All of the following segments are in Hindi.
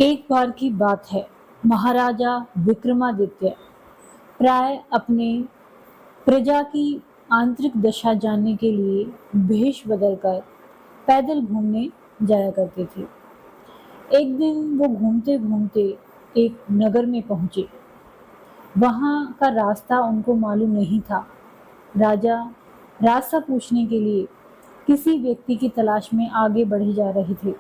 एक बार की बात है, महाराजा विक्रमादित्य प्राय अपने प्रजा की आंतरिक दशा जानने के लिए भेष बदलकर पैदल घूमने जाया करते थे। एक दिन वो घूमते घूमते एक नगर में पहुंचे। वहां का रास्ता उनको मालूम नहीं था। राजा रास्ता पूछने के लिए किसी व्यक्ति की तलाश में आगे बढ़े जा रहे थे।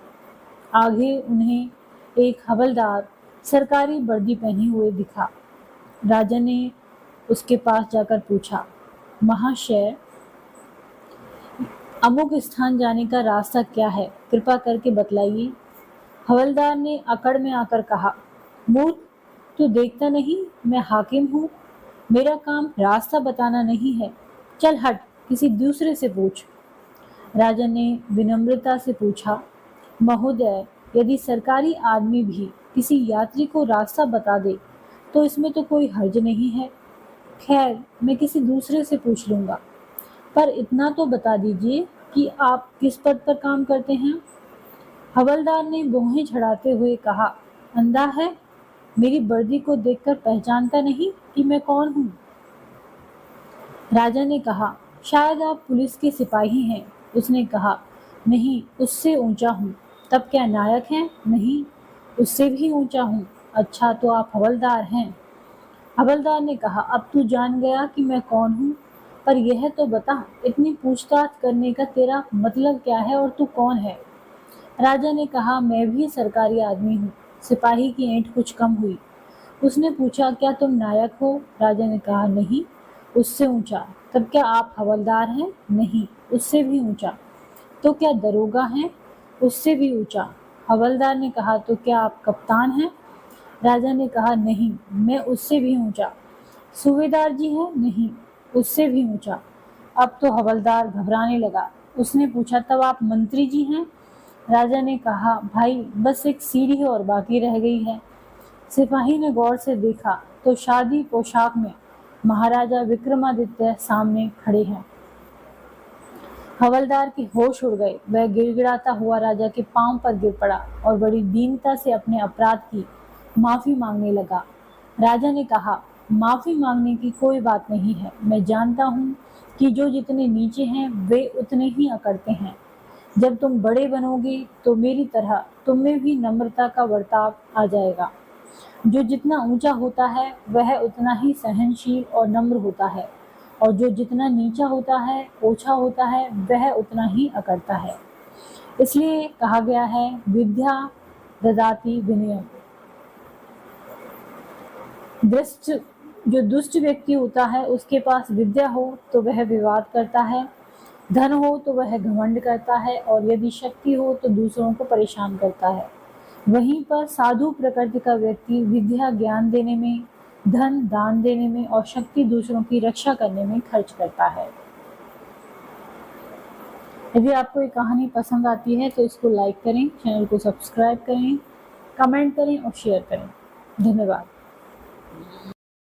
आगे उन्हें एक हवलदार सरकारी वर्दी पहने हुए दिखा। राजा ने उसके पास जाकर पूछा, महाशय, अमुक स्थान जाने का रास्ता क्या है, कृपा करके बतलाइए। हवलदार ने अकड़ में आकर कहा, मूर्ख, तू देखता नहीं मैं हाकिम हूँ। मेरा काम रास्ता बताना नहीं है। चल हट, किसी दूसरे से पूछ। राजा ने विनम्रता से पूछा, महोदय, यदि सरकारी आदमी भी किसी यात्री को रास्ता बता दे तो इसमें तो कोई हर्ज नहीं है। खैर, मैं किसी दूसरे से पूछ लूंगा, पर इतना तो बता दीजिए कि आप किस पद पर काम करते हैं। हवलदार ने भौहें चढ़ाते हुए कहा, अंधा है, मेरी वर्दी को देखकर पहचानता नहीं कि मैं कौन हूँ। राजा ने कहा, शायद आप पुलिस के सिपाही हैं। उसने कहा, नहीं, उससे ऊंचा हूँ। तब क्या नायक हैं? नहीं, उससे भी ऊंचा हूँ। अच्छा, तो आप हवलदार हैं। हवलदार ने कहा, अब तू जान गया कि मैं कौन हूँ, पर यह तो बता, इतनी पूछताछ करने का तेरा मतलब क्या है और तू कौन है। राजा ने कहा, मैं भी सरकारी आदमी हूँ। सिपाही की ऐंठ कुछ कम हुई। उसने पूछा, क्या तुम नायक हो? राजा ने कहा, नहीं, उससे ऊंचा। तब क्या आप हवलदार हैं? नहीं, उससे भी ऊंचा। तो क्या दरोगा हैं? उससे भी ऊंचा। हवलदार ने कहा, तो क्या आप कप्तान हैं? राजा ने कहा, नहीं, मैं उससे भी ऊंचा। सूबेदार जी हैं? नहीं, उससे भी ऊंचा। अब तो हवलदार घबराने लगा। उसने पूछा, तब आप मंत्री जी हैं? राजा ने कहा, भाई, बस एक सीढ़ी और बाकी रह गई है। सिपाही ने गौर से देखा तो शादी पोशाक में महाराजा विक्रमादित्य सामने खड़े हैं। हवलदार के होश उड़ गए। वह गिड़गिड़ाता हुआ राजा के पांव पर गिर पड़ा और बड़ी दीनता से अपने अपराध की माफी मांगने लगा। राजा ने कहा, माफी मांगने की कोई बात नहीं है। मैं जानता हूँ कि जो जितने नीचे हैं वे उतने ही अकड़ते हैं। जब तुम बड़े बनोगे तो मेरी तरह तुम में भी नम्रता का बर्ताव आ जाएगा। जो जितना ऊंचा होता है वह उतना ही सहनशील और नम्र होता है, और जो जितना नीचा होता है, ओछा होता है, वह उतना ही अकड़ता है। इसलिए कहा गया है, विद्या ददाति विनयम। जो दुष्ट व्यक्ति होता है, उसके पास विद्या हो तो वह विवाद करता है, धन हो तो वह घमंड करता है, और यदि शक्ति हो तो दूसरों को परेशान करता है। वहीं पर साधु प्रकृति का व्यक्ति विद्या ज्ञान देने में, धन दान देने में और शक्ति दूसरों की रक्षा करने में खर्च करता है। यदि आपको ये कहानी पसंद आती है तो इसको लाइक करें, चैनल को सब्सक्राइब करें, कमेंट करें और शेयर करें। धन्यवाद।